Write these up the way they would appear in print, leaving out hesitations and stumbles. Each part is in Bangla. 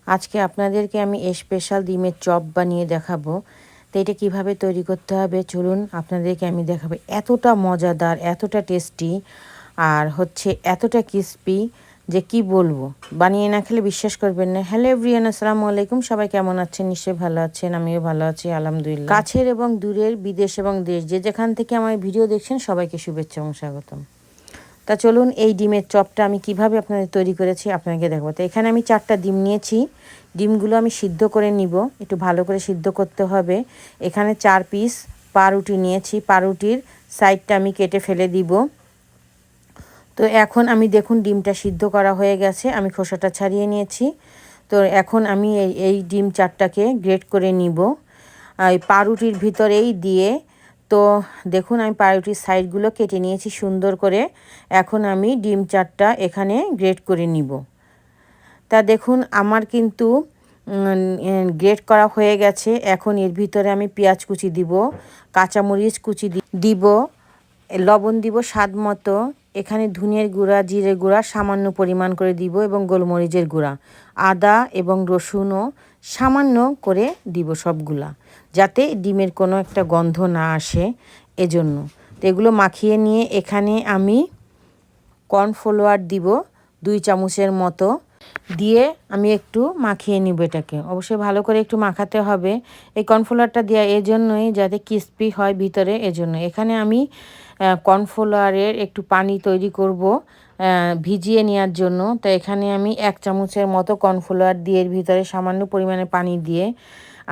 আজকে আপনাদেরকে আমি স্পেশাল ডিমের চপ বানিয়ে দেখাবো। তো এটা কীভাবে তৈরি করতে হবে চলুন আপনাদেরকে আমি দেখাবো। এতটা মজাদার, এতটা টেস্টি, আর হচ্ছে এতটা ক্রিস্পি যে কি বলবো, বানিয়ে না খেলে বিশ্বাস করবেন না। হ্যালো এভরিওয়ান, আসসালামু আলাইকুম। সবাই কেমন আছেন? নিশ্চয়ই ভালো আছেন, আমিও ভালো আছি আলহামদুলিল্লাহ। কাছের এবং দূরের, বিদেশ এবং দেশ, যে যেখান থেকে আমার ভিডিও দেখছেন সবাইকে শুভেচ্ছা এবং স্বাগতম। তা চলুন এই ডিমের চপটা আমি কিভাবে আপনাদের তৈরি করেছি আপনাকে দেখাবো। তো এখানে আমি 4টা ডিম নিয়েছি। ডিমগুলো আমি সিদ্ধ করে নিব, একটু ভালো করে সিদ্ধ করতে হবে। এখানে 4 পিস পাউরুটি নিয়েছি, পাউরুটির সাইডটা আমি কেটে ফেলে দিব। তো এখন আমি দেখুন ডিমটা সিদ্ধ করা হয়ে গেছে, আমি খোসাটা ছাড়িয়ে নিয়েছি। তো এখন আমি এই ডিম 4টাকে গ্রেট করে নিব এই পাউরুটির ভিতরেই দিয়ে। তো দেখুন আমি পাউরুটির সাইডগুলো কেটে নিয়েছি সুন্দর করে। এখন আমি ডিম 4টা এখানে গ্রেট করে নিব। তা দেখুন আমার কিন্তু গ্রেট করা হয়ে গেছে। এখন এর ভিতরে আমি পেঁয়াজ কুচি দিব, কাঁচামরিচ কুচি দিব, লবণ দিব স্বাদ মতো। এখানে ধনিয়ার গুঁড়া, জিরে গুঁড়া সামান্য পরিমাণ করে দিব এবং গোলমরিচের গুঁড়া, আদা এবং রসুনও সামান্য করে দিব সবগুলা, যাতে ডিমের কোনো একটা গন্ধ না আসে এজন্য। তো এগুলো মাখিয়ে নিয়ে এখানে আমি কর্নফ্লাওয়ার দিব 2 চামচের মতো, দিয়ে আমি একটু মাখিয়ে নিব। এটাকে অবশ্যই ভালো করে একটু মাখাতে হবে। এই কর্নফ্লাওয়ারটা দেওয়া এজন্যই যাতে ক্রিস্পি হয় ভিতরে, এজন্য। এখানে আমি কর্নফ্লাওয়ারের একটু পানি তৈরি করব ভিজিয়ে নেওয়ার জন্য। তো এখানে আমি 1 চামচের মতো কর্নফ্লাওয়ার দিয়ে এর ভিতরে সামান্য পরিমাণে পানি দিয়ে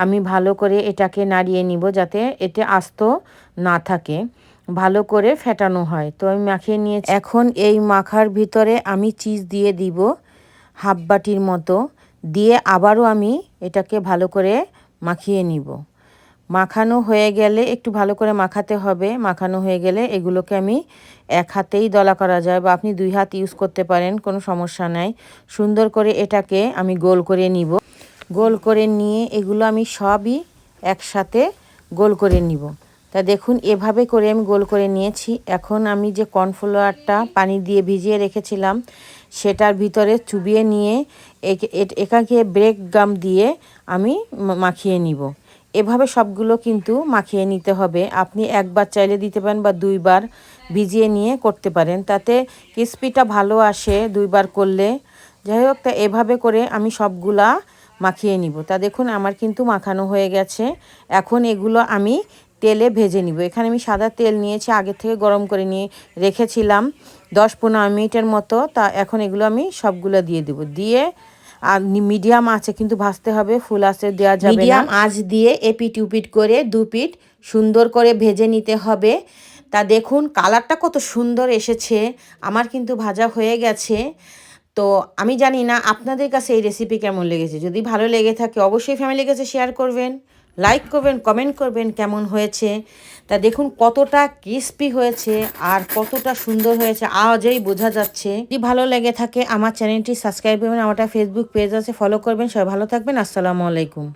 আমি ভালো করে এটাকে নাড়িয়ে নিব, যাতে এতে আস্ত না থাকে, ভালো করে ফেটানো হয়। তো আমি মাখিয়ে নিয়েছি। এখন এই মাখার ভিতরে আমি চিজ দিয়ে দিব হাফ বাটির মতো, দিয়ে আবারও আমি এটাকে ভালো করে মাখিয়ে নিব। মাখানো হয়ে গেলে একটু ভালো করে মাখাতে হবে। মাখানো হয়ে গেলে এগুলোকে আমি 1 হাতেই দলা করা যায়, বা আপনি 2 হাত ইউজ করতে পারেন, কোনো সমস্যা নাই। সুন্দর করে এটাকে আমি গোল করে নিব। গোল করে নিয়ে এগুলো আমি সবই একসাথে গোল করে নিব। তা দেখুন এভাবে করে আমি গোল করে নিয়েছি। এখন আমি যে কর্নফ্লাওয়ারটা পানি দিয়ে ভিজিয়ে রেখেছিলাম সেটার ভিতরে চুবিয়ে নিয়ে এটাকে ব্রেড গাম দিয়ে আমি মাখিয়ে নিব। এভাবে সবগুলো কিন্তু মাখিয়ে নিতে হবে। আপনি একবার চাইলে দিতে পারেন বা 2 বার ভিজিয়ে নিয়ে করতে পারেন, তাতে ক্রিস্পিটা ভালো আসে 2 বার করলে। যাই হোক, তা এভাবে করে আমি সবগুলা মাখিয়ে নিব। তা দেখুন আমার কিন্তু মাখানো হয়ে গেছে। এখন এগুলো আমি তেলে ভেজে নিব। এখানে আমি সাদা তেল নিয়েছি, আগে থেকে গরম করে নিয়ে রেখেছিলাম 10-15 মিনিটের মতো। তা এখন এগুলো আমি সবগুলো দিয়ে দেব। দিয়ে আর মিডিয়াম আঁচে কিন্তু ভাজতে হবে, ফুল আঁচে দেওয়া যাবে না। মিডিয়াম আঁচ দিয়ে এপিট উপিট করে 2 পিঠ সুন্দর করে ভেজে নিতে হবে। তা দেখুন কালারটা কত সুন্দর এসেছে, আমার কিন্তু ভাজা হয়ে গেছে। তো আমি জানি না আপনাদের কাছে এই রেসিপি কেমন লেগেছে। যদি ভালো লেগে থাকে অবশ্যই ফ্যামিলির কাছে শেয়ার করবেন, লাইক করবেন, কমেন্ট করবেন কেমন হয়েছে। তা দেখুন কতটা ক্রিস্পি হয়েছে আর কতটা সুন্দর হয়েছে, আওয়াজেই বোঝা যাচ্ছে। যদি ভালো লেগে থাকে আমার চ্যানেলটি সাবস্ক্রাইব করবেন, আমার ফেসবুক পেজ আছে, ফলো করবেন। সবাই ভালো থাকবেন, আসসালামু আলাইকুম।